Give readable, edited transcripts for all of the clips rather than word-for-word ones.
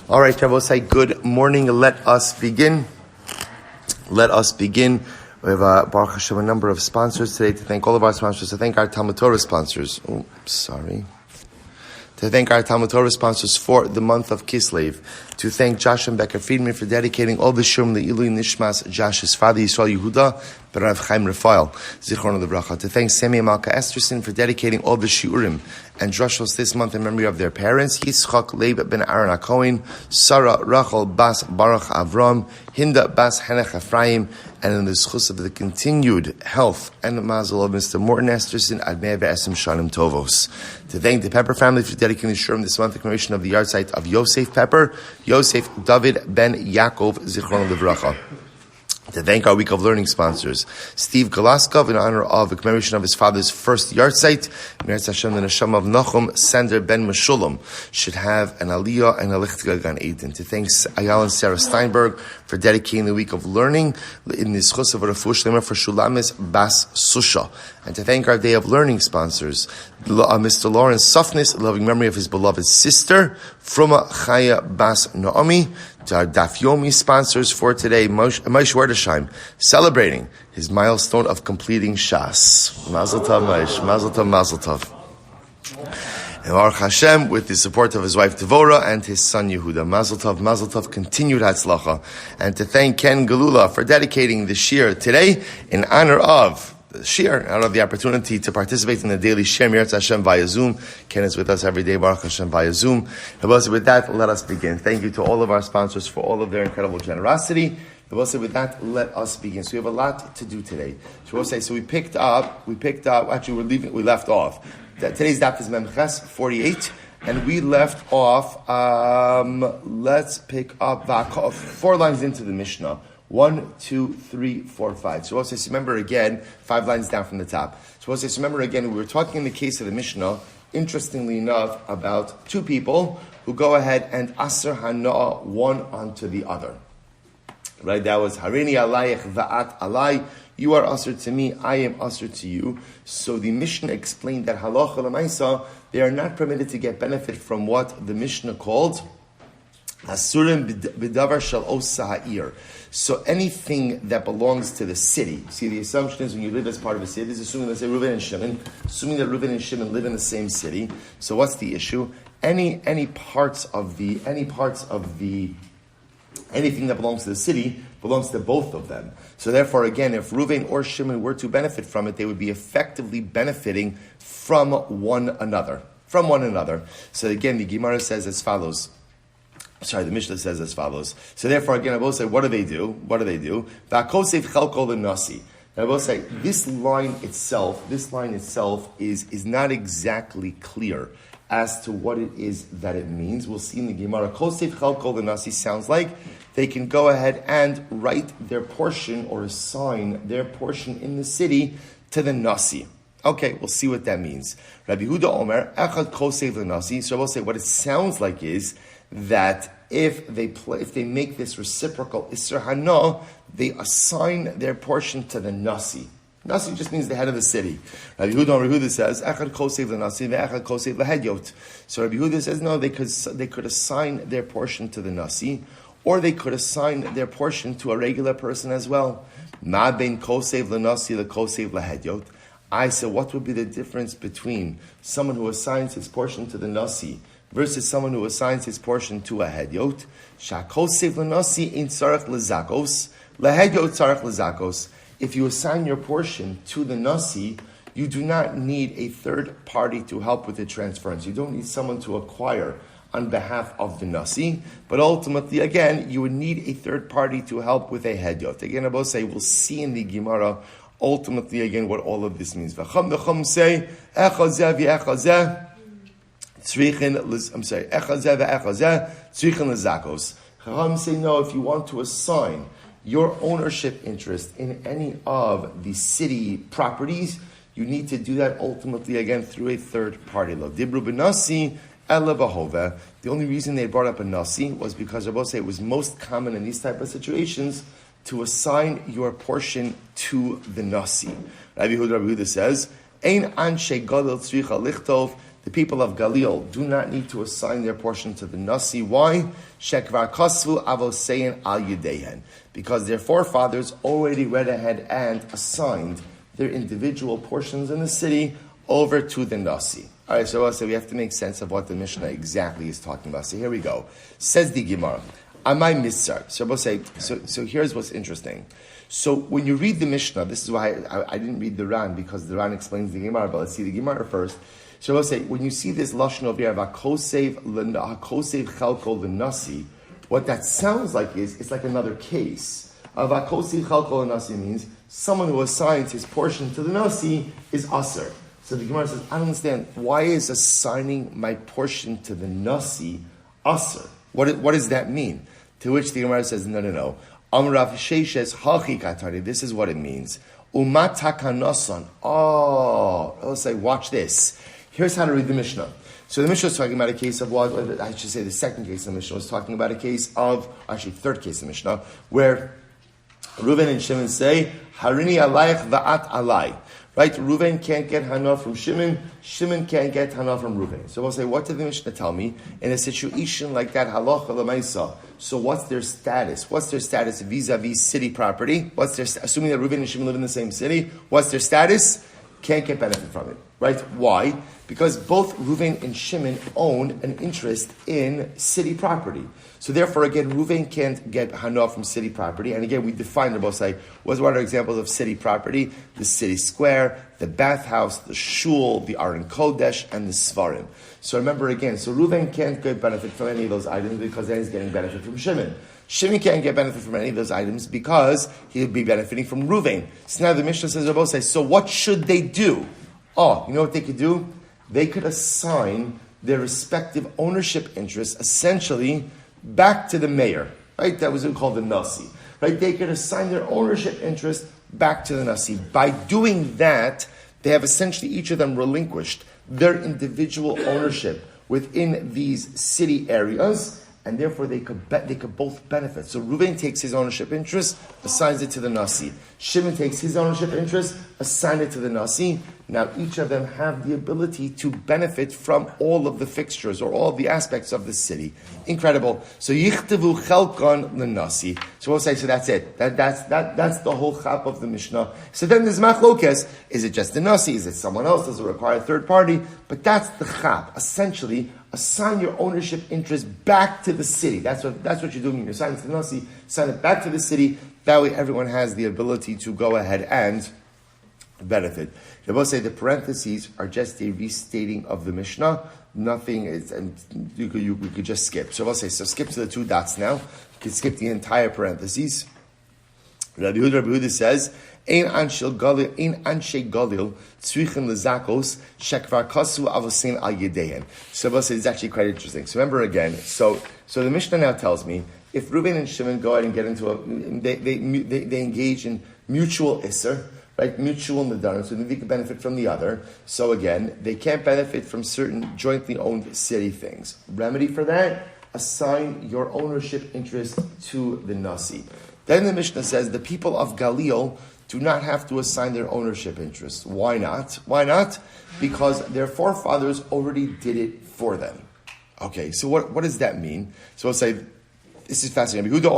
All right, Shabbosai, good morning. Let us begin. We have Baruch Hashem, a number of sponsors today to thank all of our sponsors, to thank our Talmud Torah sponsors. To thank our Talmud Torah sponsors for the month of Kislev. To thank Josh and Becker Friedman for dedicating all the Shurim Le'ilui Nishmas Josh's father Yisrael Yehuda Ben Chaim Raphael Zichron Lebracha. To thank Sammy and Malka Esterson for dedicating all the Shiurim and drushos this month in memory of their parents, Yitzchak Leib Ben haKohen, Sarah Rachel Bas Baruch Avraham, Hinda Bas Henoch Efraim, and in the schus of the continued health and mazel of Mr. Morton Esterson Admei Ve'esim Shanim Tovos. To thank the Pepper family for dedicating the Shurim this month, the commemoration of the yahrzeit of Yosef Pepper, Yosef Dovid Ben Yaakov Zichron Lebracha. To thank our week of learning sponsors, Steve Goloskov, in honor of the commemoration of his father's first yahrzeit, Meretz Hashem, the neshama of נחום, Sandra ben Mushulam, should have an aliyah and a lichtiga gan Eden. To thank Ayal Sara Steinberg for dedicating the week of learning in the schus of refuah sheleimah for Shalamis Bas Susha. And to thank our day of learning sponsors, Mr. Morton Suffness, loving memory of his beloved sister, Frumah Chaya Bas Naomi. To our Daf Yomi sponsors for today, Moshe Werdesheim, celebrating his milestone of completing Shas. Mazel tov, Moshe. Mazel tov, mazel tov. And Baruch Hashem, with the support of his wife Devorah and his son Yehuda. Mazel tov, continued hatzlacha. And to thank Ken Galula for dedicating the shir today in honor of the shir, out of the opportunity to participate in the daily shir, Yirtzeit Hashem via Zoom. Ken is with us every day, Baruch Hashem via Zoom. And with that, let us begin. Thank you to all of our sponsors for all of their incredible generosity. And with that, let us begin. So we have a lot to do today. So we picked up, actually we left off. Today's daf is Memches 48, and we left off, let's pick up 4 lines into the Mishnah. 1, 2, 3, 4, 5. So also remember again, 5 lines down from the top. So also remember again, we were talking in the case of the Mishnah, interestingly enough, about 2 people who go ahead and aser hana one onto the other. Right? That was harini alayich va'at alay. You are aser to me, I am aser to you. So the Mishnah explained that halacha l'maisa, they are not permitted to get benefit from what the Mishnah called asurim b'davar shel osa ha'ir. So anything that belongs to the city. See, the assumption is when you live as part of a city, this is assuming, let's say, Reuven and Shimon, assuming that Reuven and Shimon live in the same city. So what's the issue? Anything that belongs to the city belongs to both of them. So therefore, again, if Reuven or Shimon were to benefit from it, they would be effectively benefiting from one another. So again, the Gemara says as follows. The Mishnah says as follows. So therefore, again, I will say, what do they do? V'akosef chelko l'nasi. I will say, this line itself is not exactly clear as to what it is that it means. We'll see in the Gemara. Kosef chelko l'nasi sounds like they can go ahead and write their portion or assign their portion in the city to the nasi. Okay, we'll see what that means. Rabbi Yehuda Omer, echad kosef l'nasi. So I will say, what it sounds like is that if they make this reciprocal Isser Hana, they assign their portion to the Nasi. Nasi just means the head of the city. Rabbi Yehuda says, Echad kosev l'nasi ve'echad kosev l'hedyot. So Rabbi Yehuda says, no, they could assign their portion to the Nasi, or they could assign their portion to a regular person as well. Ma bein kosev l'nasi l'kosev l'hedyot. I said, what would be the difference between someone who assigns his portion to the Nasi versus someone who assigns his portion to a hedyot? Shakosev l'nasi in tzarech l'zakos, lehedyot tzarech l'zakos. If you assign your portion to the nasi, you do not need a third party to help with the transference. You don't need someone to acquire on behalf of the nasi, but ultimately, again, you would need a third party to help with a hedyot. Again, I will say, we'll see in the Gemara, ultimately, again, what all of this means. V'cham say, echazeh v'echazeh, Chacham say no, if you want to assign your ownership interest in any of the city properties, you need to do that ultimately again through a third party. Dibru b'nasi ela b'hova. The only reason they brought up a nasi was because Rabbi say it was most common in these type of situations to assign your portion to the nasi. Rabbi Yehuda says, "Ein anshe gadol tzricha lichtov." The people of Galil do not need to assign their portion to the Nasi. Why? Shekvar kasvu avosein al yedehen. Because their forefathers already went ahead and assigned their individual portions in the city over to the Nasi. All right, so we have to make sense of what the Mishnah exactly is talking about. So here we go. Says the Gemara, Amai Mitzar. So here's what's interesting. So when you read the Mishnah, this is why I didn't read the Ran, because the Ran explains the Gemara, but let's see the Gemara first. So we'll say, when you see this Lashon over here, hakosev chalko l'nasi, what that sounds like is, it's like another case. Hakosev chalko l'nasi means someone who assigns his portion to the nasi is aser. So the Gemara says, I don't understand, why is assigning my portion to the nasi aser? What does that mean? To which the Gemara says, no. Amrav sheishes hachi katari. This is what it means. Umat takanasan. I'll say, watch this. Here's how to read the Mishnah. So the Mishnah is talking about a case of what, I should say the second case of the Mishnah was talking about a case of, actually third case of the Mishnah, where Reuven and Shimon say, Harini alayich va'at alai. Right? Reuven can't get Hana from Shimon. Shimon can't get Hana from Reuven. So we'll say, what did the Mishnah tell me? In a situation like that, halacha l'maisa. So what's their status? What's their status vis-a-vis city property? Assuming that Reuven and Shimon live in the same city, what's their status? Can't get benefit from it. Right? Why? Because both Reuven and Shimon own an interest in city property. So therefore, again, Reuven can't get Hana from city property. And again, we define the both say, what are examples of city property? The city square, the bathhouse, the shul, the Aron Kodesh, and the Svarim. So remember again, so Reuven can't get benefit from any of those items because then he's getting benefit from Shimon. Shimon can't get benefit from any of those items because he'll be benefiting from Reuven. So now the Mishnah says, both say, so what should they do? You know what they could do? They could assign their respective ownership interests essentially back to the mayor, right? That was called the Nasi, right? They could assign their ownership interest back to the Nasi. By doing that, they have essentially each of them relinquished their individual ownership within these city areas, and therefore they could both benefit. So Reuven takes his ownership interest, assigns it to the Nasi. Shimon takes his ownership interest, assigns it to the Nasi. Now each of them have the ability to benefit from all of the fixtures or all of the aspects of the city. Incredible. So yichtavu chelkon l'nasi. So we'll say, so that's it. That's the whole chap of the Mishnah. So then there's machlokes. Is it just the Nasi? Is it someone else? Does it require a third party? But that's the chap. Essentially, assign your ownership interest back to the city. That's what you're doing. You're assigning to the Nasi, assign it back to the city. That way everyone has the ability to go ahead and benefit. I will say the parentheses are just a restating of the Mishnah. Nothing is, and we could just skip. So I will say, so skip to the two dots now. You can skip the entire parentheses. Rabbi Yehuda says, Ein anshe galil tzrichen lezakos shekvar kasu avosein al yedein. So I will say it's actually quite interesting. So remember again. So the Mishnah now tells me if Reuven and Shimon go ahead and get into they engage in mutual isser. Right, mutual Nedarim, so they can benefit from the other. So again, they can't benefit from certain jointly owned city things. Remedy for that, assign your ownership interest to the Nasi. Then the Mishnah says the people of Galil do not have to assign their ownership interest. Why not? Why not? Because their forefathers already did it for them. Okay, so what does that mean? So we'll say, this is fascinating. The people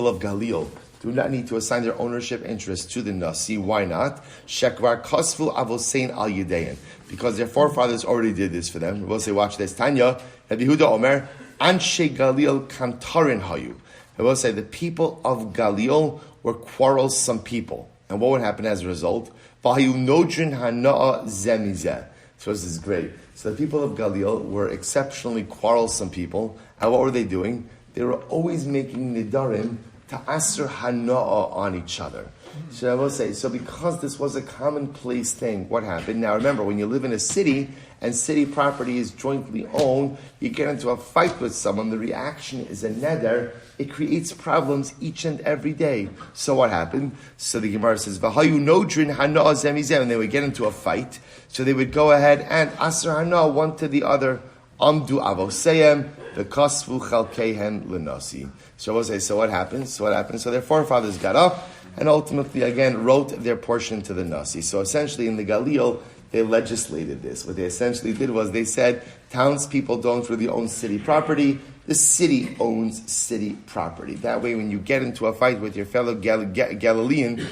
of Galil do not need to assign their ownership interest to the Nasi. Why not? Shekvar kasvu avosein al yedein. Because their forefathers already did this for them. We'll say, watch this. Tanya, Rabbi Yehuda Omer, Anshe Galil kantarin hayu. I will say the people of Galil were quarrelsome people. And what would happen as a result? Vahayu nodrin hana'a zemizeh. So this is great. So the people of Galil were exceptionally quarrelsome people. And what were they doing? They were always making Nedarim to aser hana'a on each other. So I will say, so because this was a commonplace thing, what happened? Now remember, when you live in a city and city property is jointly owned, you get into a fight with someone, the reaction is a neder, it creates problems each and every day. So what happened? So the Gemara says, V'hayu nodrin hana'a zemizeh, and they would get into a fight, so they would go ahead and aser hana'a one to the other, amdu avoseyem, the kasvu chalkehen l'nasi. So what happens? So their forefathers got up and ultimately, again, wrote their portion to the Nasi. So essentially, in the Galil, they legislated this. What they essentially did was they said, townspeople don't really own city property. The city owns city property. That way, when you get into a fight with your fellow Galilean,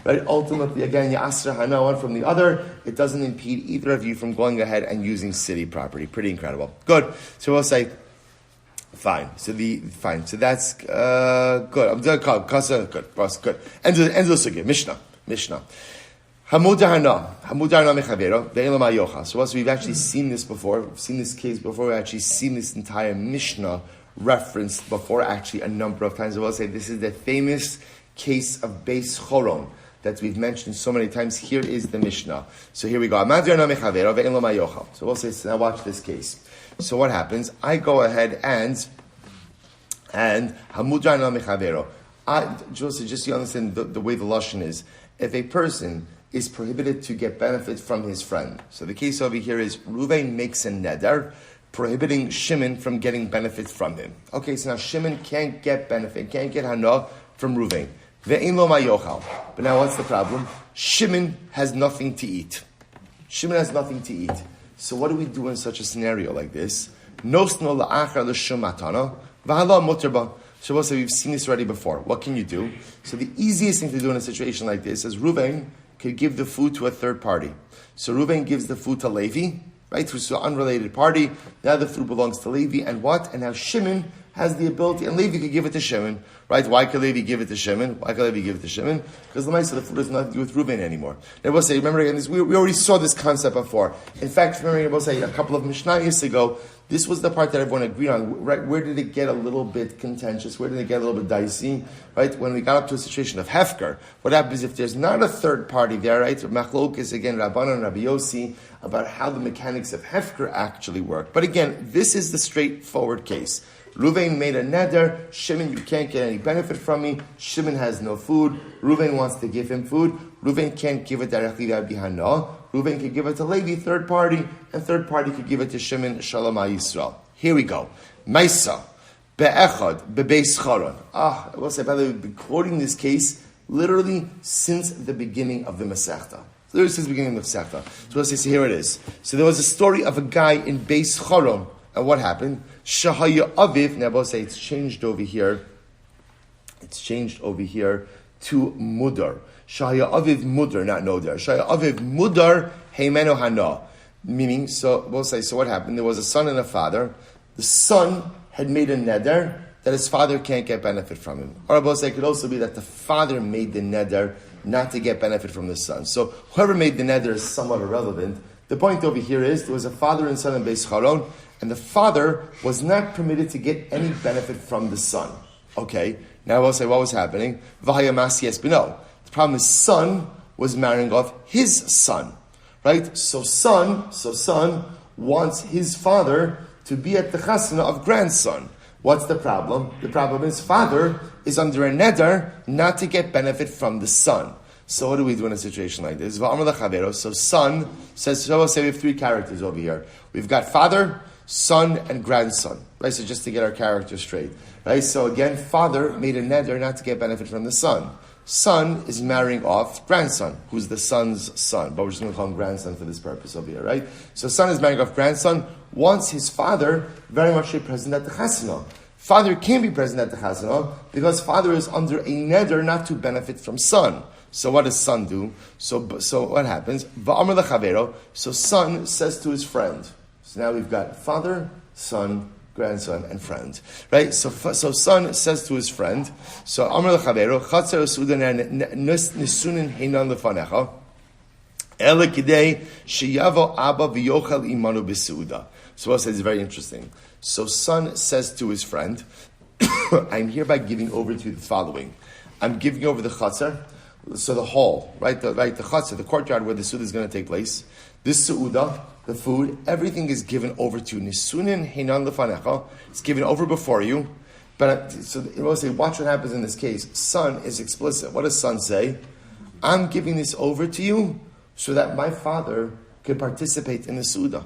right? Ultimately, again, Yasra Hana one from the other. It doesn't impede either of you from going ahead and using city property. Pretty incredible. Good. So we'll say, fine. So that's good. I'm done. Good. End of the sugya. Mishnah. So also we've actually seen this before. We've seen this case before. We've actually seen this entire Mishnah referenced before, actually, a number of times. I will say this is the famous case of Beis Choron that we've mentioned so many times. Here is the Mishnah. So here we go. So we'll say, now watch this case. So what happens? I go ahead and just so you understand the way the Lashon is. If a person is prohibited to get benefit from his friend. So the case over here is Reuven makes a neder, prohibiting Shimon from getting benefit from him. Okay, so now Shimon can't get benefit, can't get hana from Reuven. Ve'in lo ma yochal. But now what's the problem? Shimon has nothing to eat. So what do we do in such a scenario like this? Nosno la'achar l'shum matana, v'hala muter ba. Shabbos, we've seen this already before. What can you do? So the easiest thing to do in a situation like this is Reuven could give the food to a third party. So Reuven gives the food to Levi, right? To an unrelated party. Now the food belongs to Levi, and what? And now Shimon has the ability, and Levi could give it to Shimon, right? Why could Levi give it to Shimon? Because the food has nothing to do with Reuven anymore. And we'll say, remember again, we already saw this concept before. In fact, remember, we'll say a couple of Mishnayos ago, this was the part that everyone agreed on. Right? Where did it get a little bit contentious? Where did it get a little bit dicey? Right? When we got up to a situation of Hefker, what happens if there's not a third party there, right? Machlok is again Rabbanan and Rabbi Yossi about how the mechanics of Hefker actually work. But again, this is the straightforward case. Reuven made a neder. Shimon, you can't get any benefit from me. Shimon has no food. Reuven wants to give him food. Reuven can't give it directly. That would be hana. Reuven could give it to Levi, third party, and third party could give it to Shimon, Shalom Yisrael. Here we go. Maisa, be'echad, be'beis charon. I will say, by the way, we've been quoting this case literally since the beginning of the Masechta. Literally since the beginning of the Masechta. So we'll say, so here it is. So there was a story of a guy in Beis Charon, and what happened? Shahaya Aviv, now we'll say it's changed over here. It's changed over here to Mudar. Shahaya Aviv Mudar, not Nodar. Shahaya Aviv Mudar Heimeno Hana. Meaning, so we'll say, so what happened? There was a son and a father. The son had made a neder that his father can't get benefit from him. Or we'll say it could also be that the father made the neder not to get benefit from the son. So whoever made the neder is somewhat irrelevant. The point over here is there was a father and son in Beis Charon, and the father was not permitted to get any benefit from the son. Okay, now we'll say what was happening. The problem is son was marrying off his son, right? So son wants his father to be at the chasana of grandson. What's the problem? The problem is father is under a neder not to get benefit from the son. So what do we do in a situation like this? So son says, so we'll say we have three characters over here. We've got father, son, and grandson. Right? So just to get our characters straight. Right? So again, father made a neder not to get benefit from the son. Son is marrying off grandson, who's the son's son. But we're just going to call him grandson for this purpose over here, right? So son is marrying off grandson, wants his father very much to be present at the chasana. Father can't be present at the chasana because father is under a neder not to benefit from son. So what does son do? So what happens? So son says to his friend. So now we've got father, son, grandson, and friend. Right? So son says to his friend, so Amr l'chavero, Chatzer Sudan Nisunin Heinan Lefanecha, Ele Kidei Sheyavo Abba V'yochel Imanu B'Seuda. So what says is very interesting. So son says to his friend, I'm hereby giving over to you the following. I'm giving over the Chatzer, so the hall, right? The Chatzer, the courtyard where the Seuda is going to take place. This Seuda, the food, everything is given over to Nisunin Heinan Lefanecha. It's given over before you. But so it will say, watch what happens in this case. Son is explicit. What does son say? I'm giving this over to you so that my father can participate in the Seuda.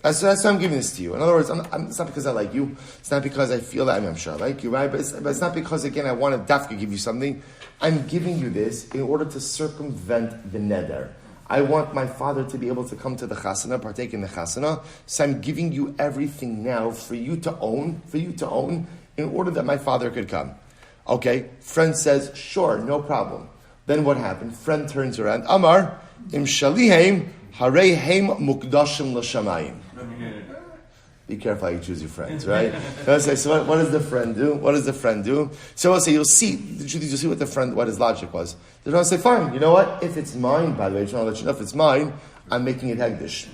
That's why I'm giving this to you. In other words, it's not because I like you. It's not because I feel that I'm sure I like you, right? But it's not because, again, I want to dafka give you something. I'm giving you this in order to circumvent the neder. I want my father to be able to come to the chasana, partake in the chasana. So I'm giving you everything now for you to own, in order that my father could come. Okay, friend says, sure, no problem. Then what happened? Friend turns around, Amar, im shalihem, harei heim mukdashim l'shamayim. Be careful how you choose your friends, right? So what does the friend do? So I'll say, you'll see what what his logic was. They're going to say, fine, you know what? If it's mine, by the way, I just want to let you know, if it's mine, I'm making it hegdish.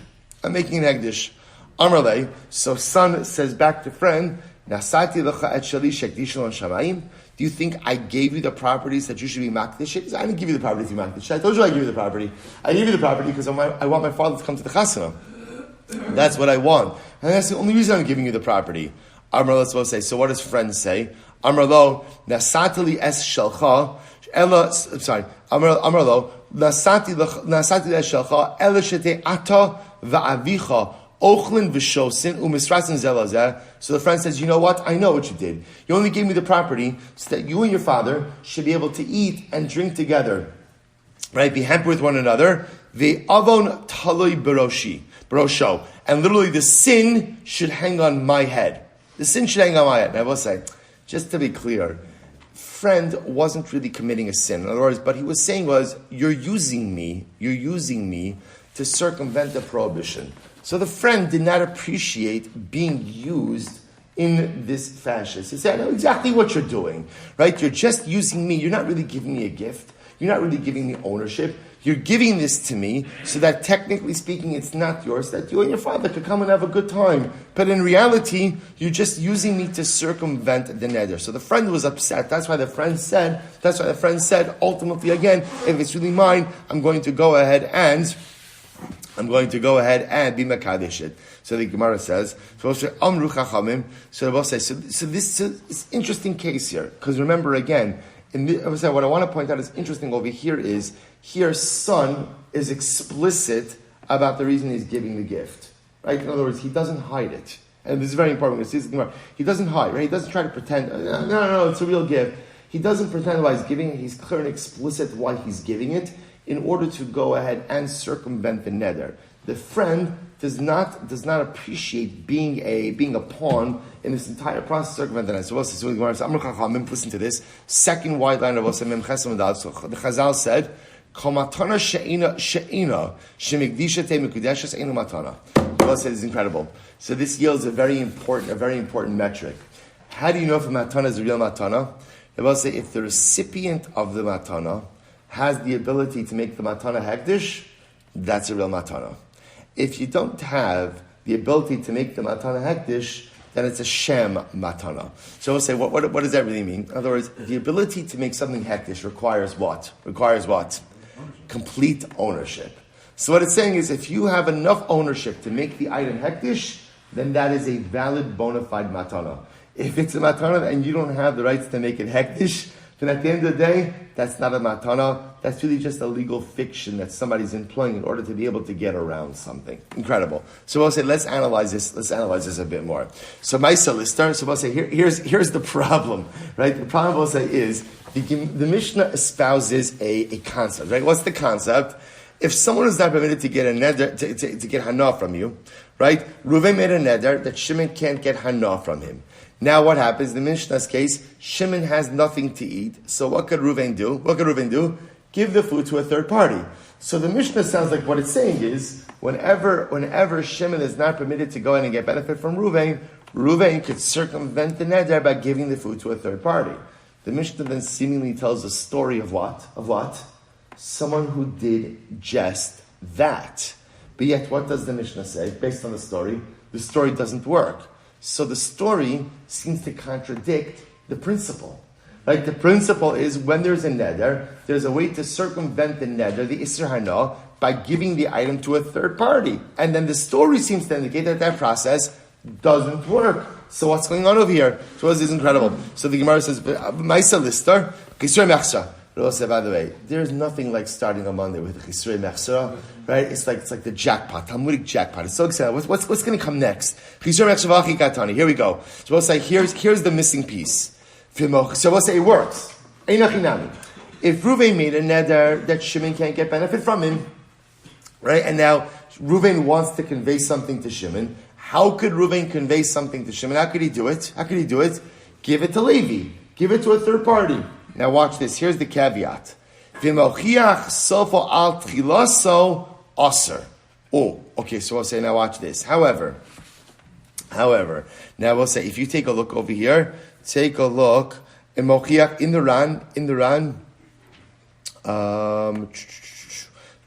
Amrle, so son says back to friend, Nasati lecha et shali shekdishon shamayim. Do you think I gave you the properties that you should be makdish? I didn't give you the property to be makdish. I told you I gave you the property. I gave you the property because I want my father to come to the chasana. That's what I want. And that's the only reason I'm giving you the property. Amrlo, let's both say. So what does friend say? Amrlo, nasatili es shelcha, ella, sorry, Amrlo, nasatili es shelcha, ella shete ata va'avicha, ochlin v'shosin, umisrasin zelazeh. So the friend says, you know what? I know what you did. You only gave me the property so that you and your father should be able to eat and drink together. Right? Be hampered with one another. The avon taloi barosho. And literally the sin should hang on my head. The sin should hang on my head. And I will say, just to be clear, friend wasn't really committing a sin. In other words, but he was saying was, you're using me to circumvent the prohibition. So the friend did not appreciate being used in this fashion. He said, I know exactly what you're doing, right? You're just using me. You're not really giving me a gift. You're not really giving me ownership. You're giving this to me so that technically speaking it's not yours, that you and your father could come and have a good time. But in reality, you're just using me to circumvent the neder. So the friend was upset. That's why the friend said, ultimately again, if it's really mine, I'm going to go ahead and be makadesh it. So the Gemara says, so this is an interesting case here. Because remember again, what I want to point out is interesting over here is, here son is explicit about the reason he's giving the gift. Right? In other words, he doesn't hide it. And this is very important. He doesn't hide, right? He doesn't try to pretend, no, it's a real gift. He doesn't pretend why he's giving it. He's clear and explicit why he's giving it in order to go ahead and circumvent the neder. The friend does not appreciate being a pawn in this entire process of circumventing. So listen to this. Second wide line of Osamim Chesam Dal. So the Chazal said, Komatana she'ina shemigdisha te mekudeshes einu matana. Allah said it's incredible. So this yields a very important metric. How do you know if a matana is a real matana? The Bible says if the recipient of the matana has the ability to make the matana hektish, that's a real matana. If you don't have the ability to make the matana hektish, then it's a shem matana. So we'll say, what does that really mean? In other words, the ability to make something hektish requires what? Complete ownership. So what it's saying is, if you have enough ownership to make the item hektish, then that is a valid bona fide matana. If it's a matana and you don't have the rights to make it hektish, then at the end of the day, that's not a matana. That's really just a legal fiction that somebody's employing in order to be able to get around something. Incredible. So we'll say, let's analyze this a bit more. So Maisa Lister, so we'll say, here's the problem, right? The problem we'll say is, the Mishnah espouses a concept, right? What's the concept? If someone is not permitted to get a neder, to get hana from you, right? Reuven made a neder that Shimon can't get hana from him. Now what happens? In the Mishnah's case, Shimon has nothing to eat. So what could Reuven do? Give the food to a third party. So the Mishnah sounds like what it's saying is, whenever Shimon is not permitted to go in and get benefit from Reuven could circumvent the neder by giving the food to a third party. The Mishnah then seemingly tells a story of what? Someone who did just that. But yet, what does the Mishnah say? Based on the story doesn't work. So the story seems to contradict the principle. Right? The principle is when there's a neder, there's a way to circumvent the neder, the Isser Hana, by giving the item to a third party. And then the story seems to indicate that process doesn't work. So what's going on over here? So this is incredible. So the Gemara says, Maisa Lister, Kisra Mechsa. Rabbi say, by the way, there's nothing like starting on Monday with the Chisrei Mechsera, right? It's like the jackpot, Talmudic jackpot. It's so exciting. What's going to come next? Chisrei Mechsera v'achi katani. Here we go. So we'll say, here's the missing piece. So we'll say it works. Einachinami. If Reuven made a neder that Shimon can't get benefit from him, right? And now Reuven wants to convey something to Shimon. How could Reuven convey something to Shimon? How could he do it? Give it to Levi. Give it to a third party. Now watch this. Here's the caveat. V'mochiach sofo al tchilaso aser. Oh, okay, so we'll say, now watch this. However, now we'll say, if you take a look over here, take a look, in mochiach, in the Ran,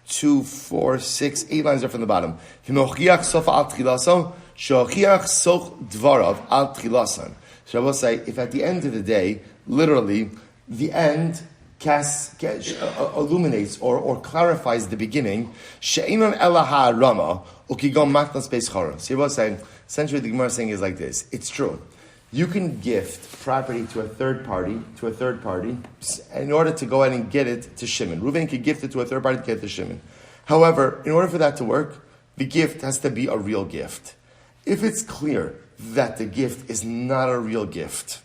2, 4, 6, 8 lines are from the bottom. V'mochiach sofo al tchilaso, shochiach soch dvarav al tchilasan. So I will say, if at the end of the day, literally, the end illuminates or clarifies the beginning, she'enon elaha rama ukigom matnas beis chara. So I will say, essentially the Gemara saying is like this. It's true. You can gift property to a third party, in order to go ahead and get it to Shimon. Reuven could gift it to a third party to get it to Shimon. However, in order for that to work, the gift has to be a real gift. If it's clear that the gift is not a real gift,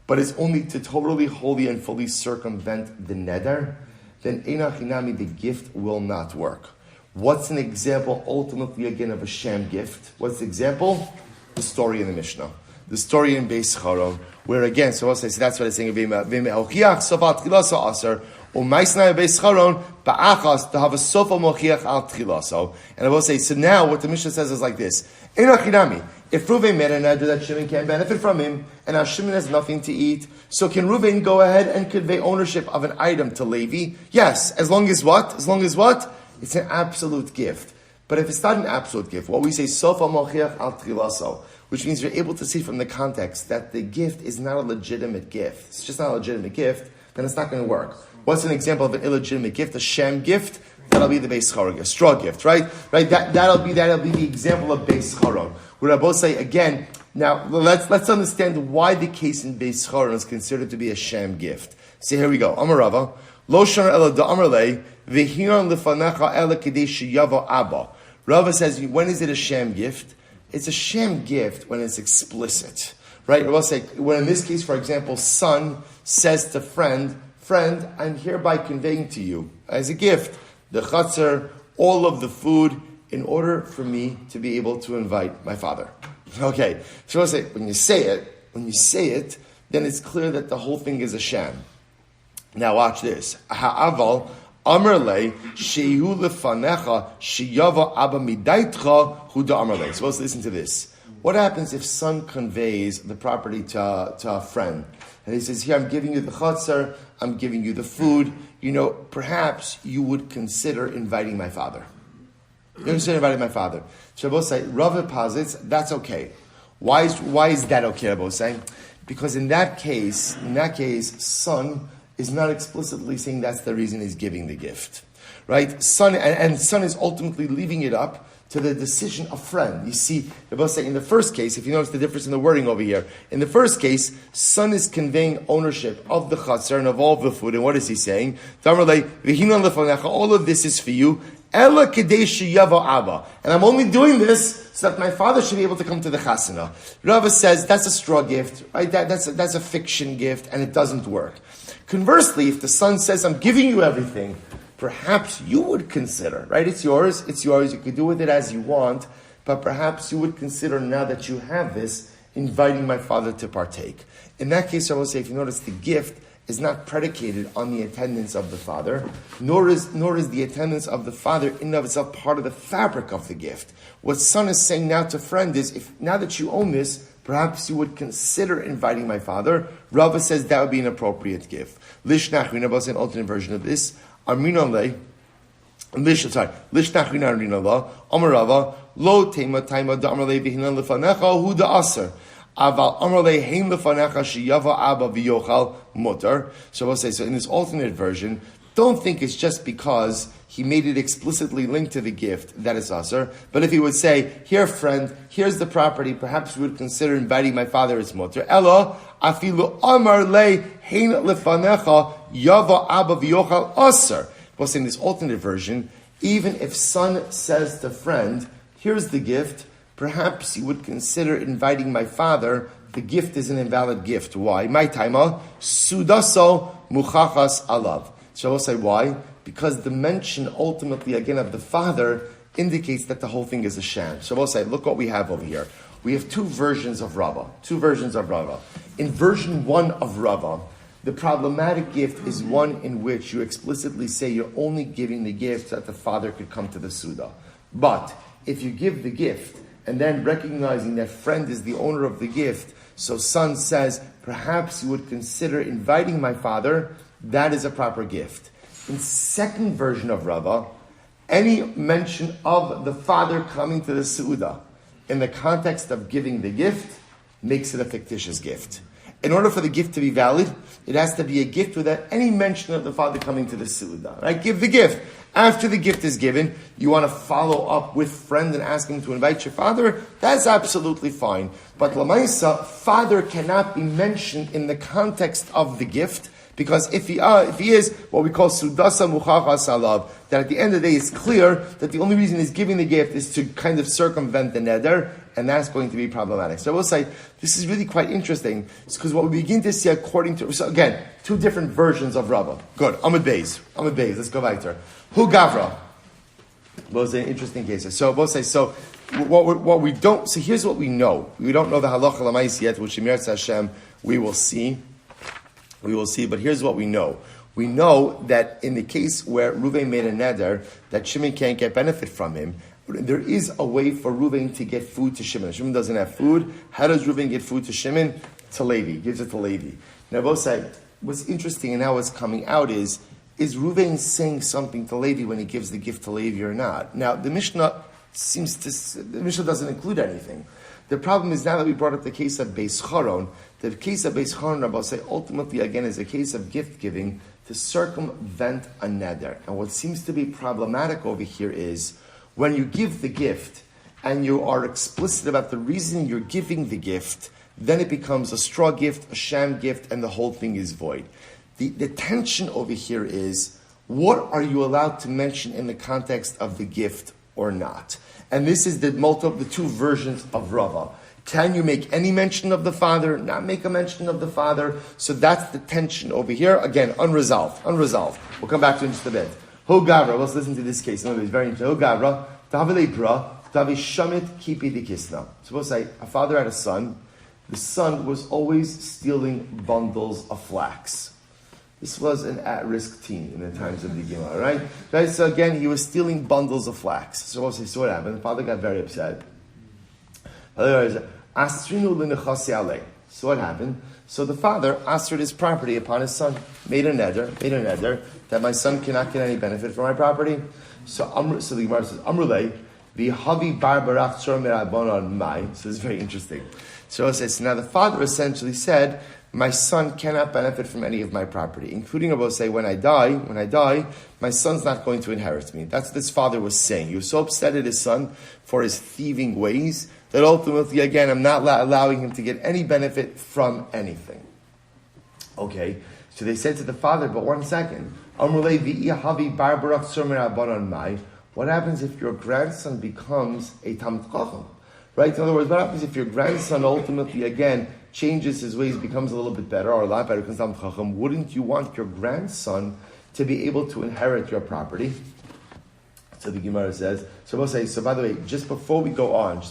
but it's only to totally, wholly, and fully circumvent the neder, then einachinami, the gift will not work. What's an example, ultimately, again, of a sham gift? What's the example? The story in the Mishnah. The story in Beis Charon, where again, so I'll say, so that's what it's saying, V'me'ochiach sofa tchilaso aser, u'maisnai Beis Charon, ba'achas, to have a sofa mochiach al tchilaso. And I will say, so now what the Mishnah says is like this, einachinami, if Reuven made a neder that Shimon can't benefit from him, and now Shimon has nothing to eat, so can Reuven go ahead and convey ownership of an item to Levi? Yes, as long as what? It's an absolute gift. But if it's not an absolute gift, what we say, sofa mochiach al tchilaso, which means you're able to see from the context that the gift is not a legitimate gift. It's just not a legitimate gift, then it's not going to work. What's an example of an illegitimate gift? A sham gift? That'll be the Beis Charon, a straw gift, right? That'll be the example of Beis Charon. Where I both say again. Now let's understand why the case in Beis Charon is considered to be a sham gift. So here we go. Amar Rava, lo shana ela da amar lei v'hiran lefanecha ela kedei sheyavo abba. Rava says, when is it a sham gift? It's a sham gift when it's explicit, right? Rava say, when in this case, for example, son says to friend, I'm hereby conveying to you as a gift the chatzar, all of the food, in order for me to be able to invite my father. Okay, so I say, when you say it, then it's clear that the whole thing is a sham. Now watch this. Ha'aval amarle shehu lefanecha sheyava abba midaitcha huda amarle. Supposed to listen to this. What happens if son conveys the property to a friend? And he says, here, I'm giving you the chatzar, I'm giving you the food. Perhaps you would consider inviting my father. So Rabbi say, Rava posits, that's okay. Why is that okay, Rabbi say? Because in that case, son is not explicitly saying that's the reason he's giving the gift. Right? Son is ultimately leaving it up to the decision of friend. You see, Rabbi say, in the first case, if you notice the difference in the wording over here, in the first case, son is conveying ownership of the chatzar and of all of the food. And what is he saying? All of this is for you. And I'm only doing this so that my father should be able to come to the chasana. Rava says that's a straw gift, right? That's a fiction gift, and it doesn't work. Conversely, if the son says, I'm giving you everything, perhaps you would consider, right? It's yours, you can do with it as you want, but perhaps you would consider, now that you have this, inviting my father to partake. In that case, I will say, if you notice, the gift is not predicated on the attendance of the father, nor is the attendance of the father in and of itself part of the fabric of the gift. What son is saying now to friend is, if now that you own this, perhaps you would consider inviting my father. Rava says that would be an appropriate gift. Lishnach, Rava says an alternate version of this. Lishnach Rina La, Amar Rava, Lo Tema Taima Da Amar Le Vihinan Lefanecha Hu Da Aser. Aval Amar Le Hein Lefanecha Sheyava Abba V'Yochal Mutar. So we'll say, so in this alternate version, don't think it's just because he made it explicitly linked to the gift that is asur. But if he would say, here friend, here's the property, perhaps we would consider inviting my father as mutter. Elo, afilu amar le hein lefanecha yava abba v'yochal asur. We'll say in this alternate version, even if son says to friend, here's the gift, perhaps you would consider inviting my father. The gift is an invalid gift. Why? My taima sudaso muchachas alav. So we'll say why? Because the mention ultimately again of the father indicates that the whole thing is a sham. So we'll say, look what we have over here. We have two versions of Rava. In version 1 of Rava, the problematic gift is one in which you explicitly say you're only giving the gift so that the father could come to the Suda. But if you give the gift and then recognizing that friend is the owner of the gift, so son says, perhaps you would consider inviting my father, that is a proper gift. In second version of Rava, any mention of the father coming to the Suda in the context of giving the gift makes it a fictitious gift. In order for the gift to be valid, it has to be a gift without any mention of the father coming to the Suda. Right? Give the gift. After the gift is given, you want to follow up with friend and ask him to invite your father. That's absolutely fine. But Lamaisa, father cannot be mentioned in the context of the gift, because if he is what we call sudasa muchachas alav, that at the end of the day it's clear that the only reason he's giving the gift is to kind of circumvent the neder, and that's going to be problematic. So I will say, this is really quite interesting, because what we begin to see according to, so again, two different versions of Rava. Good, Amud Beis, let's go back there. Hu Gavra. Those are interesting cases. So we'll say, so what we don't, so here's what we know. We don't know the halacha l'mais yet, which Yirtzeh Hashem, we will see, but here's what we know. We know that in the case where Reuven made a neder, that Shimon can't get benefit from him, there is a way for Reuven to get food to Shimon. Shimon doesn't have food. How does Reuven get food to Shimon? To Levi. He gives it to Levi. Now, both say, what's interesting and now what's coming out is Reuven saying something to Levi when he gives the gift to Levi or not? Now, the Mishnah doesn't include anything. The problem is now that we brought up the case of Beis Charon, the case of Beis Charon, Rabbi say, ultimately again is a case of gift giving to circumvent a neder. And what seems to be problematic over here is when you give the gift and you are explicit about the reason you're giving the gift, then it becomes a straw gift, a sham gift, and the whole thing is void. The tension over here is, what are you allowed to mention in the context of the gift or not? And this is the two versions of Rava. Can you make any mention of the father, not make a mention of the father? So that's the tension over here. Again, unresolved. We'll come back to it in just a bit. Ho Gavra, let's listen to this case. It's very interesting. Ho Gavra, Davile Bra, Davi Shamit Kipi di Kisna. Suppose a father had a son. The son was always stealing bundles of flax. This was an at-risk teen in the times of the Gemara, right? Okay, so again, he was stealing bundles of flax. So what happened? The father got very upset. So what happened? So the father asked his property upon his son, made a neder that my son cannot get any benefit from my property. So the Gemara says, Amrulei, v'havi barbarach tzor merabbanon mai. So this is very interesting. So it says, now the father essentially said, my son cannot benefit from any of my property, including Rabbi say, when I die, my son's not going to inherit me. That's what this father was saying. He was so upset at his son for his thieving ways that ultimately, again, I'm not allowing him to get any benefit from anything. Okay, so they said to the father, but one second. What happens if your grandson becomes a Talmid Chacham? Right? In other words, what happens if your grandson ultimately, again, changes his ways, becomes a little bit better, or a lot better, becomes Talmid Chacham? Wouldn't you want your grandson to be able to inherit your property? So the Gemara says, so we'll say, so by the way, just before we go on,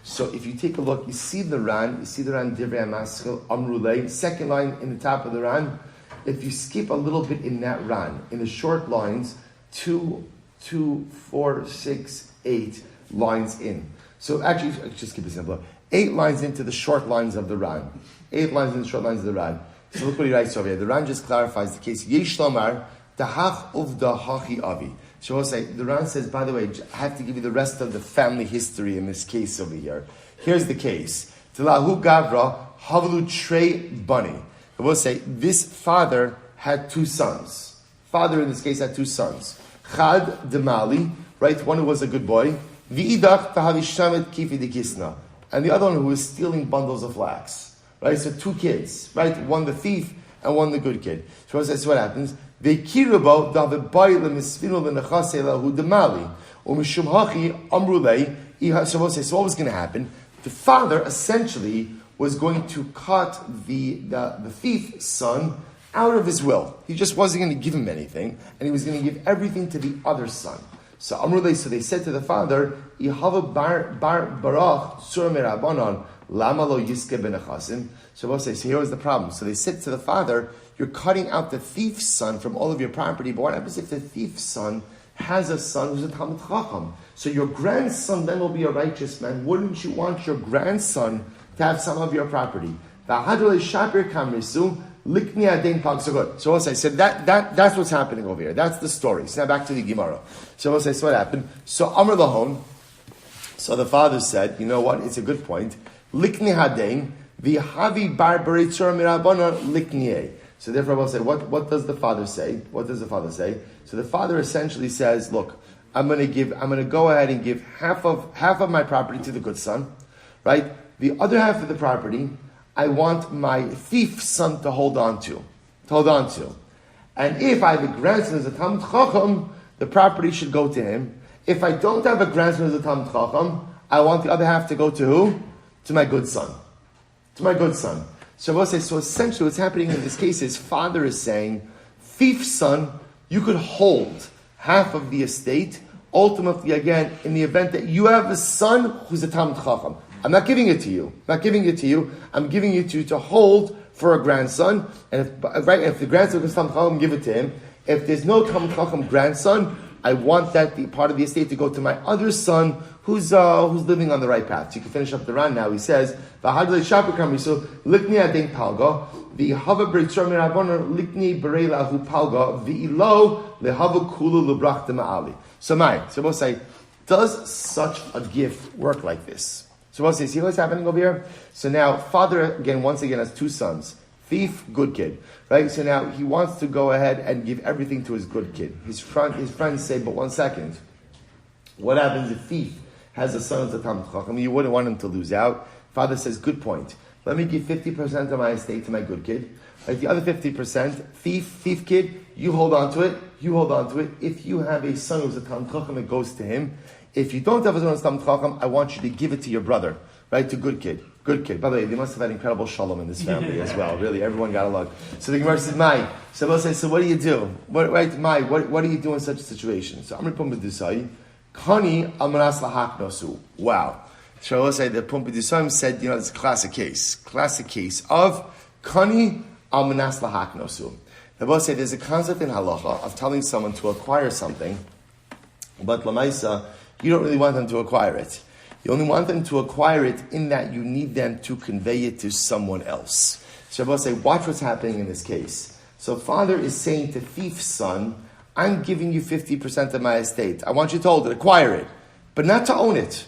so if you take a look, you see the Ran Divrei HaMaskil, Amrulei, second line in the top of the Ran. If you skip a little bit in that Ran, in the short lines, 2, 4, 6, 8 lines in. So actually, just keep it simple. 8 lines into the short lines of the Ran. 8 lines in the short lines of the Ran. So look what he writes over here. The Ran just clarifies the case. Yesh Lomar, Dahach Uvda Hachi Avi. So we'll say, the Ran says, by the way, I have to give you the rest of the family history in this case over here. Here's the case. Tilahu Gavra, Havlu Trey Bunny. We'll say, this father had 2 sons. Father, in this case, had two sons. Chad Demali, right? One who was a good boy. V'idach tahavishamet kifi dekisna. And the other one who was stealing bundles of flax. Right? So two kids, right? One the thief and one the good kid. So that's what happens. Ve'kirubo davebai lemisfinu lenachase lahu demali. Umishum hachi amrulei. So what was going to happen? The father essentially was going to cut the thief's son out of his will. He just wasn't going to give him anything, and he was going to give everything to the other son. So Amrulei, so they said to the father, Ihava barach sur merabanan lama lo yiske benachasim. So we'll say, so here was the problem. So they said to the father, you're cutting out the thief's son from all of your property, but what happens if the thief's son has a son who's a Talmud Chacham? So your grandson then will be a righteous man. Wouldn't you want your grandson to have some of your property? So I said that's what's happening over here. That's the story. So now back to the Gemara. So I said, what happened? So Amr Lahon. So the father said, you know what? It's a good point. Likni hadein v'havi barbari tzor mirabana likniye. So therefore, I will say, what does the father say? What does the father say? So the father essentially says, look, I'm going to go ahead and give half of my property to the good son, right? The other half of the property, I want my thief son to hold on to. And if I have a grandson as a Talmud Chacham, the property should go to him. If I don't have a grandson as a Talmud Chacham, I want the other half to go to who? To my good son. So I will say, so essentially what's happening in this case is father is saying, thief's son, you could hold half of the estate, ultimately again, in the event that you have a son who's a Talmud Chacham. I'm not giving it to you. I'm giving it to you to hold for a grandson. And if the grandson is Talmud Chacham, give it to him. If there's no Talmud Chacham grandson, I want the part of the estate to go to my other son who's living on the right path. So you can finish up the run now. He says, "V'hadlei shapur so likni adin palga v'hava b'ritzor mirabon likni berei lahu palga v'ilo lehava kulu lebrach dema'ali." So we'll say, does such a gift work like this? So we'll say, see what's happening over here? So now, father once again has two sons. Thief, good kid. Right? So now he wants to go ahead and give everything to his good kid. His friends say, but 1 second. What happens if thief has a son who's a Talmud Chacham? You wouldn't want him to lose out. Father says, good point. Let me give 50% of my estate to my good kid. Like the other 50%, thief kid, you hold on to it. If you have a son who's a Talmud Chacham, it goes to him. If you don't have a son who's a Talmud Chacham, I want you to give it to your brother. Right? To good kid. By the way, they must have had incredible shalom in this family as well. Really, everyone got along. So the Gemara says, Mai. So we'll say, so what do you do? What do you do in such a situation? So Amr Pumbedusai, Kani Amanas Lahak Nosu. Wow. So we'll say that Pumbedusai said, it's a classic case of Kani Amanas Lahak Nosu. We'll say there's a concept in halacha of telling someone to acquire something, but Lamaisa, you don't really want them to acquire it. You only want them to acquire it in that you need them to convey it to someone else. So I will say, watch what's happening in this case. So father is saying to thief's son, I'm giving you 50% of my estate. I want you to hold it, acquire it, but not to own it.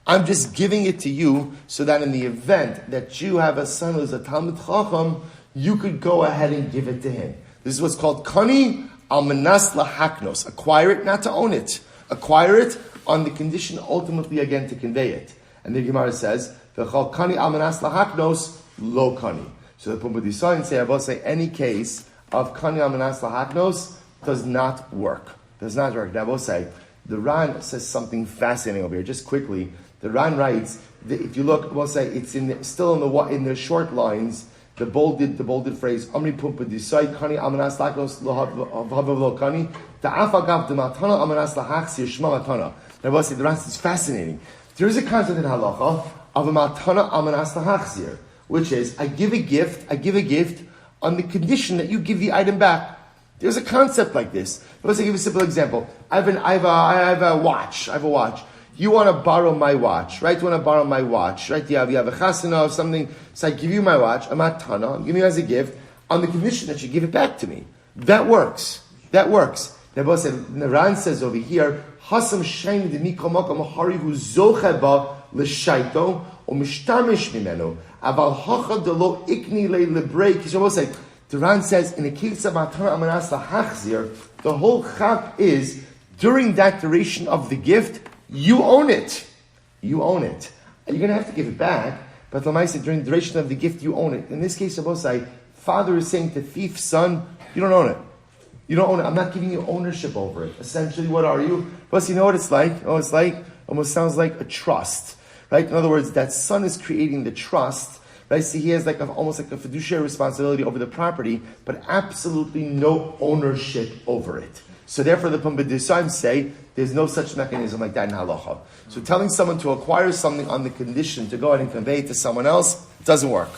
I'm just giving it to you so that in the event that you have a son who's a Talmud Chacham, you could go ahead and give it to him. This is what's called Kani al Manas Lahaknos. Acquire it, not to own it. Acquire it on the condition ultimately again to convey it. And the Gemara says, V'chal Kani al Manas Lahaknos, lo Kani. So the Pumbedisai say, I will say any case of Kani al Manas Lahaknos does not work. Now I will say, the Ran says something fascinating over here. Just quickly, the Ran writes, if you look, we'll say it's in the short lines, the bolded phrase, Amri Pumbedisai Kani al Manas Lahaknos lo Kani, Ta'afagav Dematana al Manas Lahachsir Shma Matana. Now, we'll say the rest is fascinating. There is a concept in halacha of a matana amanas lahachzir, which is I give a gift on the condition that you give the item back. There's a concept like this. Let's give you a simple example. I have a watch. You want to borrow my watch, right? You have a chasana or something. So I give you my watch, a matana. I'm giving you as a gift on the condition that you give it back to me. That works. The Ran says over here, Hasam Shaim de Mikomakam Harihu Zocheba Leshaito or Mishtamish Mimeno. Aval Hacha de Lo Ikni Le Lebrek. He will say, The Ran says, in the case of matana amanas lahachzir, the whole chak is, during that duration of the gift, you own it. You own it. And you're going to have to give it back, but during the duration of the gift, you own it. In this case, Abosai, father is saying to thief, son, you don't own it. You don't own it. I'm not giving you ownership over it. Essentially, what are you? Plus, you know what it's like? Oh, it's like, almost sounds like a trust. Right? In other words, that son is creating the trust. Right? See, he has almost like a fiduciary responsibility over the property, but absolutely no ownership over it. So therefore, the Pumbedisayim say there's no such mechanism like that in halacha. So telling someone to acquire something on the condition to go ahead and convey it to someone else doesn't work.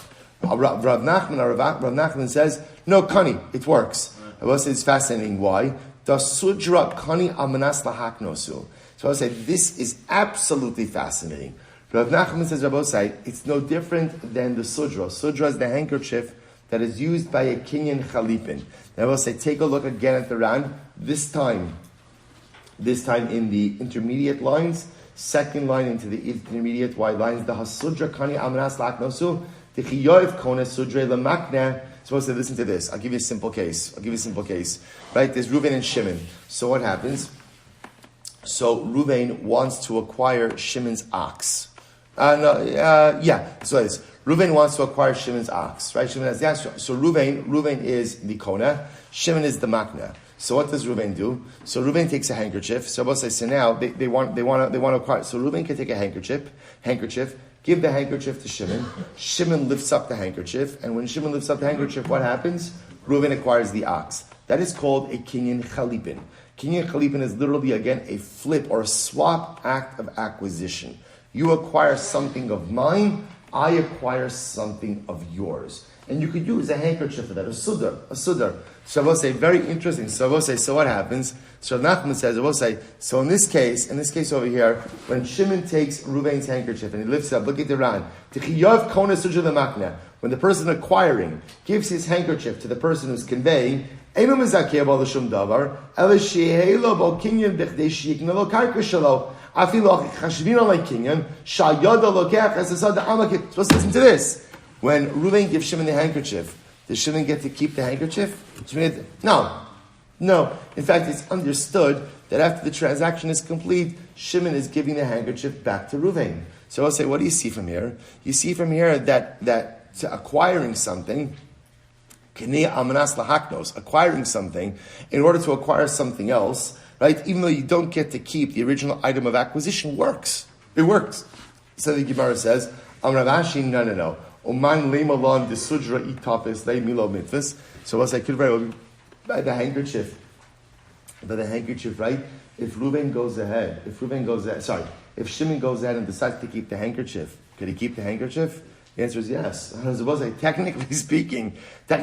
Rav Nachman says, no, kani, it works. I will say it's fascinating. Why? The sudra kani amanas lahaknosu. So I will say this is absolutely fascinating. Rav Nachman says, Rabbi Osai, it's no different than the sudra. Sudra is the handkerchief that is used by a kinyan chalipin. Now I will say, take a look again at the Ran. This time in the intermediate lines, second line into the intermediate wide lines, the hasudra kani amanas lahaknosu, the chiyoiv kone sudre lemakne. Supposed to listen to this. I'll give you a simple case. Right? There's Reuven and Shimon. So what happens? So Reuven wants to acquire Shimon's ox. So it is. Reuven wants to acquire Shimon's ox. Right? Shimon has the ox. So Reuven is the kona. Shimon is the makna. So what does Reuven do? So Reuven takes a handkerchief. So both say, so now they want to acquire. So Reuven can take a handkerchief. Give the handkerchief to Shimon. Shimon lifts up the handkerchief, and when Shimon lifts up the handkerchief, what happens? Reuven acquires the ox. That is called a kinyan chalipin. Kinyan chalipin is literally, again, a flip or a swap act of acquisition. You acquire something of mine, I acquire something of yours. And you could use a handkerchief for that, a sudar. So I will say, very interesting. So I will say, so what happens? So Nachman says, I will say, so in this case over here, when Shimon takes Reuven's handkerchief and he lifts it up, look at the Ran. When the person acquiring gives his handkerchief to the person who's conveying, so listen to this. When Reuven gives Shimon the handkerchief, does Shimon get to keep the handkerchief? No. In fact, it's understood that after the transaction is complete, Shimon is giving the handkerchief back to Reuven. So I'll say, what do you see from here? You see from here that to acquiring something, acquiring something, in order to acquire something else, right? Even though you don't get to keep the original item of acquisition, works. It works. So the Gemara says, Amravashi, no. Oman leimalon the sudra itafis lei milo mitvus. So as I could write by the handkerchief, right? If Shimon goes ahead and decides to keep the handkerchief, could he keep the handkerchief? The answer is yes. Technically speaking, the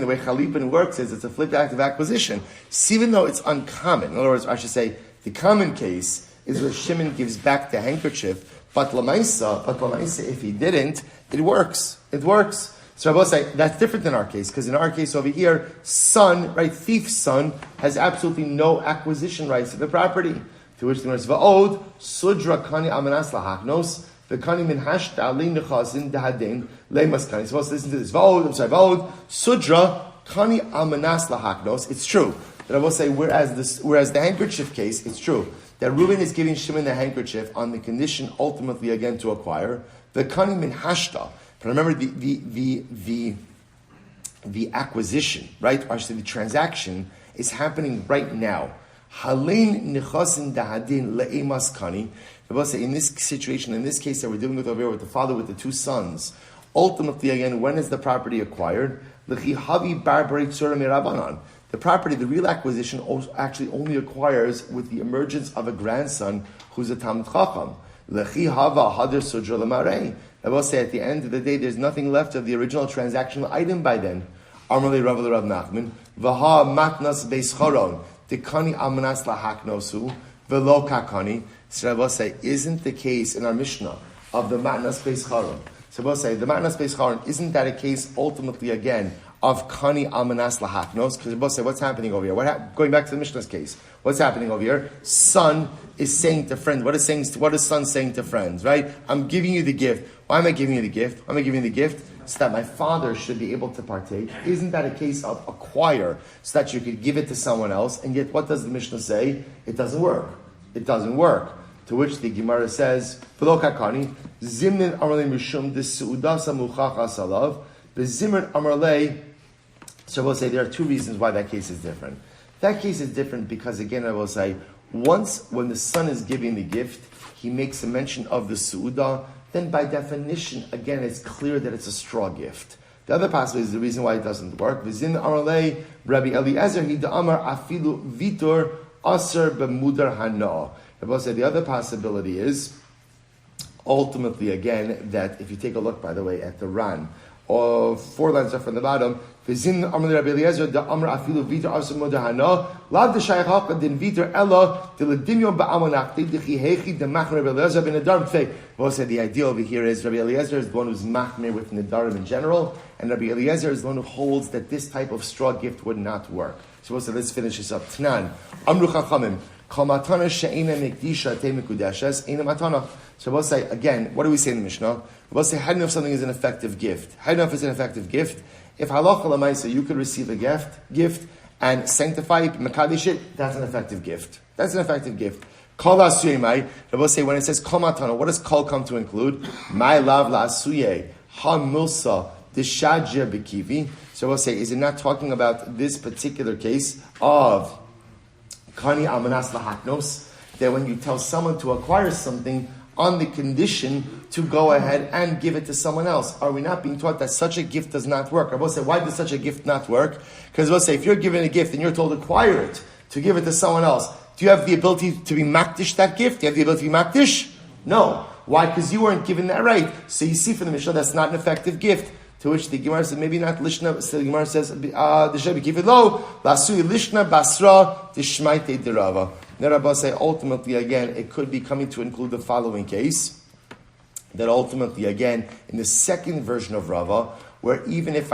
way chalipin works is it's a flipped act of acquisition. So even though it's uncommon, in other words, I should say, the common case is where Shimon gives back the handkerchief. But Lamaisa, if he didn't, it works. So I will say that's different than our case, because in our case over here, son, right, thief's son, has absolutely no acquisition rights to the property. To which the word is Va'od, Sudra Kani Amanas Lahaknos, the Kani Min Hashta Ali Nechazin Dahadin, Lemas Kani. Supposed to listen to this. Va'od, Sudra Kani Amanas Lahaknos. It's true. But I will say, whereas the handkerchief case, it's true that Reuven is giving Shimon the handkerchief on the condition ultimately again to acquire the kani min hashta. But remember the acquisition, right? Or actually the transaction is happening right now. Halin nechasin dahadin le'emas kani. In this situation, in this case that we're dealing with over here with the father with the two sons, ultimately again, when is the property acquired? L'chi havi barbari tzura mirabanan. The property, the real acquisition, actually only acquires with the emergence of a grandson who's a Talmid Chacham. Lechi hava hader sudra lemarei. I will say, at the end of the day, there's nothing left of the original transactional item by then. Amarle Rav Nachman, v'ha matnas beischaron, dekani amanas lahaknosu, velo kakani. So I will say, isn't the case in our Mishnah of the matnas beischaron? So I will say, the matnas beischaron, isn't that a case ultimately again of kani amanas lahaknos? Because both say, what's happening over here? Going back to the Mishnah's case, what's happening over here? Son is saying to friends, what is son saying to friends, right? I'm giving you the gift. Why am I giving you the gift? so that my father should be able to partake? Isn't that a case of acquire, so that you could give it to someone else? And yet, what does the Mishnah say? It doesn't work. It doesn't work. To which the Gemara says, "V'lo kakani zimnin amarle mishum desuudasa muchachas alav bezimrin amarle." So I will say there are two reasons why that case is different. That case is different because, again, I will say, once when the son is giving the gift, he makes a mention of the su'udah, then by definition, again, it's clear that it's a straw gift. The other possibility is the reason why it doesn't work. V'zin amarle Rabbi Eliezer hida amar afilu vitor aser b'mudar hana. I will say the other possibility is, ultimately, again, that if you take a look, by the way, at the Ran, or 4 lines up from the bottom, V'zin Amar Rabbi Eliezer da Amar Afilu Vitor Aser Mudar Hana Lav the Shayach Haka Din Vitor Ella the Ledimyon Ba'amonach Dechi Hechi the Machmer Rabbi Eliezer ben Nedarim Fei. We'll say the idea over here is Rabbi Eliezer is the one who's Machmer with Nedarim in general, and Rabbi Eliezer is the one who holds that this type of straw gift would not work. So we'll say, let's finish this up. Tnan Amru Chachamim Kol Matana She'ena Mekdisha Te Mekudeshes Eina Matana. So we'll say again, what do we say in the Mishnah? We'll say, how do you know if something is an effective gift? How do you know if it's an effective gift? If halacha l'maisa, you could receive a gift and sanctify it, mekadesh it, that's an effective gift. That's an effective gift. Kol asuyei, we'll say, when it says kol matana, what does kol come to include? My lav la'asuyei, ha milsa, deshadja bekivi. So we'll say, is it not talking about this particular case of kani amanas lahaknos, that when you tell someone to acquire something, on the condition to go ahead and give it to someone else. Are we not being taught that such a gift does not work? I will say, why does such a gift not work? Because we'll say, if you're given a gift and you're told to acquire it, to give it to someone else, do you have the ability to be makdish that gift? Do you have the ability to be makdish? No. Why? Because you weren't given that right. So you see from the Mishnah, that's not an effective gift. To which the Gemara says, maybe not lishna, so the Gemara says, lo, lasui lishna basra, dishmaite derava. Now, say ultimately, again, it could be coming to include the following case, that ultimately, again, in the second version of Rava, where even if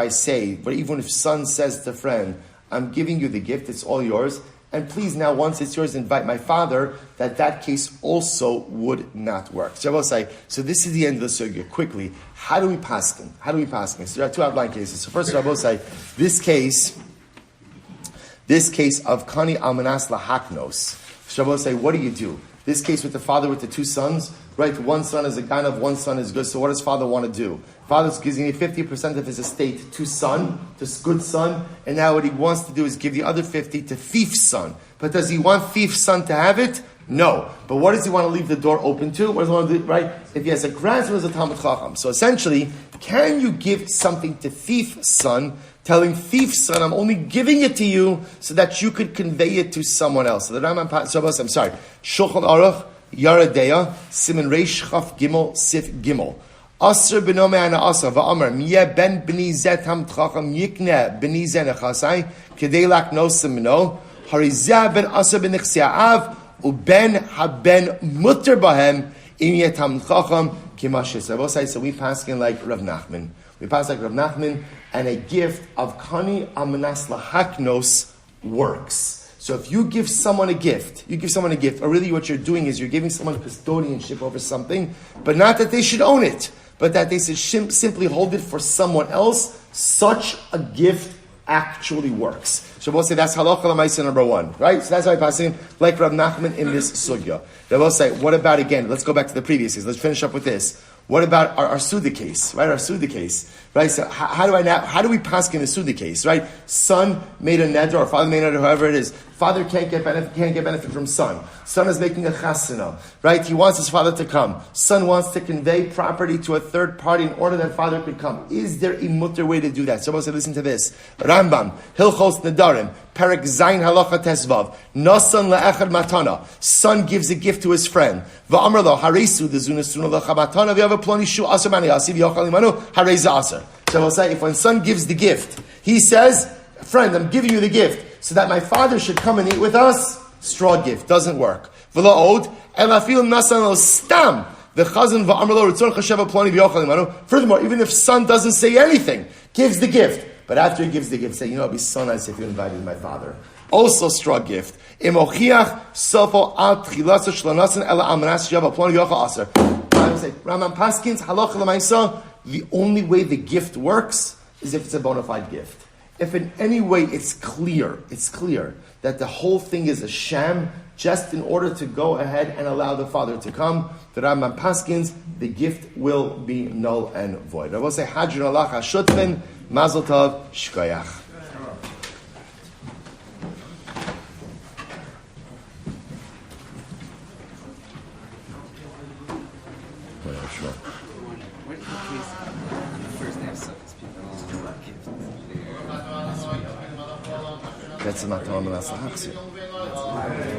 son says to friend, I'm giving you the gift, it's all yours, and please now, once it's yours, invite my father, that case also would not work. So I will say, so this is the end of the sugya. Quickly, how do we paskin? So there are two outline cases. So first, I will say, this case of Kani Almanas Lahaknos. Shabbos say, what do? This case with the father with the 2 sons, right? One son is a ganav, one son is good. So what does father want to do? Father's giving 50% of his estate to son, to good son, and now what he wants to do is give the other 50 to thief's son. But does he want thief's son to have it? No. But what does he want to leave the door open to? What does he want to do, right? If he has a grandson, as a Talmud Chacham. So essentially, can you give something to thief's son, telling thief's son, I'm only giving it to you so that you could convey it to someone else? So the Rambam, Shulchan Aruch, Yaradeya, Siman Reish Chaf Gimel, Sif Gimel. Asr benome ana asa va'amar miye ben b'ni zet ham t'chacham yikne b'ni zet nechasai kedei lak nosem no harizah ben asr ben nechsia'av uben haben mutter bahem im yet ham t'chacham kimashes. So we pass like Rav Nachman. And a gift of kani amanas lahaknos works. So if you give someone a gift, or really what you're doing is you're giving someone custodianship over something, but not that they should own it, but that they should simply hold it for someone else. Such a gift actually works. So we'll say that's halacha l'maisa number 1, right? So that's why I pass in like Rav Nachman in this sugya. They will say, what about again? Let's go back to the previous case. Let's finish up with this. What about our Suda case, right? Our Suda case, right? So how do we pass in a Suda case, right? Son made a neder, or father made a neder, however it is. Father can't get benefit from son. Son is making a chasana, right? He wants his father to come. Son wants to convey property to a third party in order that father could come. Is there a mutter way to do that? So listen to this. Rambam, Hilchos Nedarim, Perek Zayin Halacha Tesvav, Nasan le'echad matana. Son gives a gift to his friend. Va'amar lo haresu dezunasuna lecha matana v'yava ploni shu aser mani asiv yochal imanu hareza aser. So we'll say, if when son gives the gift, he says, friend, I'm giving you the gift so that my father should come and eat with us, straw gift, doesn't work. Furthermore, even if son doesn't say anything, gives the gift. But after he gives the gift, say, I'll be so nice if you invited my father. Also straw gift. Ramam Paskins, halacha l'maisa, The only way the gift works is if it's a bona fide gift. If in any way it's clear that the whole thing is a sham, just in order to go ahead and allow the father to come, the Rambam paskins, the gift will be null and void. I will say, Hadron Allah HaShutfin, Mazel Tov, Shkoyach. That's a matam and aslahachsi.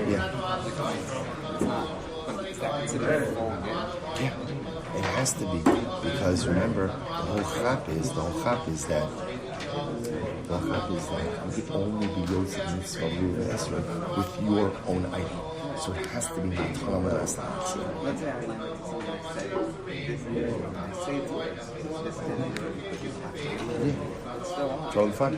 Yeah. Yeah. It has to be, because remember, the whole chap is that you can only be Yosef Mitzvah Esra with your own ID. So it has to be matam and aslahachsi. Yeah. Totally fine.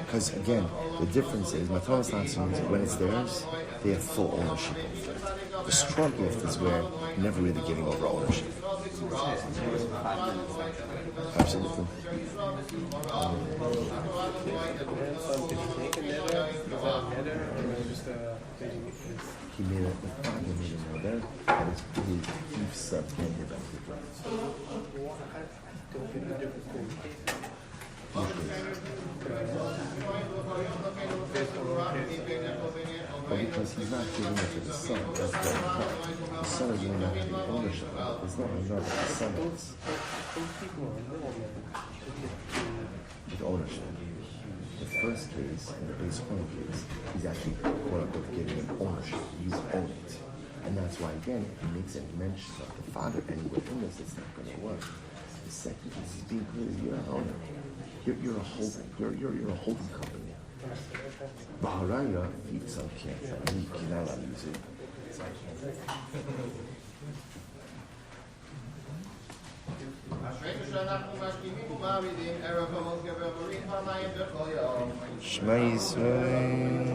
Because again, the difference is Matamas means when it's theirs, they have full ownership of it. The straw gift is where you're never really giving over ownership. Absolutely. He made a neder, and his thief's son can't hear back the drum. But because he's not giving it to the son, that's the point. The son is giving it to the ownership. It's not about the son. With ownership. The first case, in the base point case, he's actually giving him ownership. You own it. And that's why, again, if he makes any mention of the father anywhere in this, it's not going to work. The second case is being clear, you're an owner. You're a holding. You're a holding company. Baharaya, Yitzchak can't. You cannot use it. Shema Yisrael.